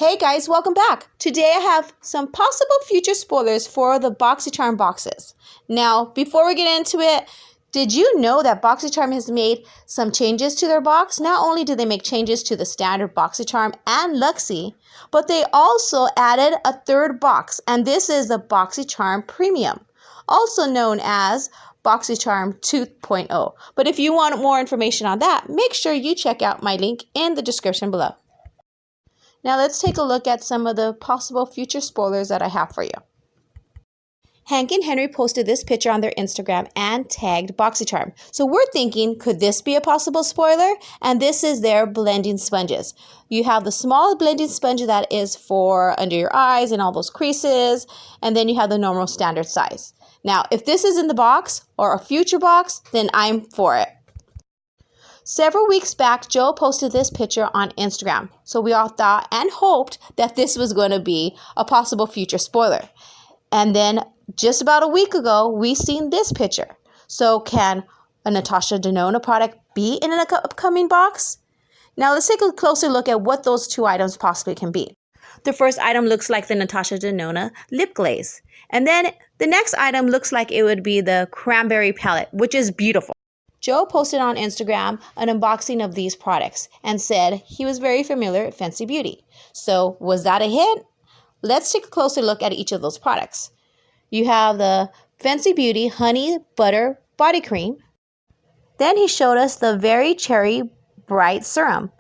Hey guys, welcome back. Today I have some possible future spoilers for the Boxycharm boxes. Now, before we get into it, did you know that Boxycharm has made some changes to their box? Not only did they make changes to the standard Boxycharm and Luxy, but they also added a third box, and this is the Boxycharm Premium, also known as Boxycharm 2.0. But if you want more information on that, make sure you check out my link in the description below. Now let's take a look at some of the possible future spoilers that I have for you. Hank and Henry posted this picture on their Instagram and tagged Boxycharm. So we're thinking, could this be a possible spoiler? And this is their blending sponges. You have the small blending sponge that is for under your eyes and all those creases. And then you have the normal standard size. Now, if this is in the box or a future box, then I'm for it. Several weeks back, Joe posted this picture on Instagram. So we all thought and hoped that this was going to be a possible future spoiler. And then just about a week ago, we seen this picture. So can a Natasha Danone product be in an upcoming box? Now let's take a closer look at what those two items possibly can be. The first item looks like the Natasha Danone lip glaze. And then the next item looks like it would be the cranberry palette, which is beautiful. Joe posted on Instagram an unboxing of these products and said he was very familiar with Fenty Beauty. So was that a hit? Let's take a closer look at each of those products. You have the Fenty Beauty Honey Butter Body Cream. Then he showed us the Very Cherry Bright Serum.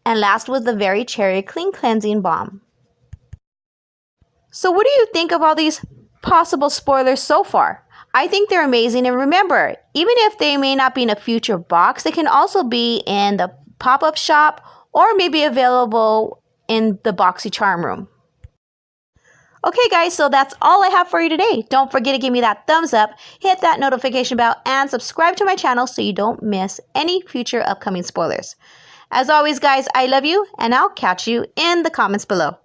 And last was the Very Cherry Clean Cleansing Balm. So what do you think of all these possible spoilers so far? I think they're amazing, and remember, even if they may not be in a future box, they can also be in the pop-up shop or maybe available in the Boxycharm room. Okay guys, so that's all I have for you today. Don't forget to give me that thumbs up, hit that notification bell, and subscribe to my channel so you don't miss any future upcoming spoilers. As always guys, I love you, and I'll catch you in the comments below.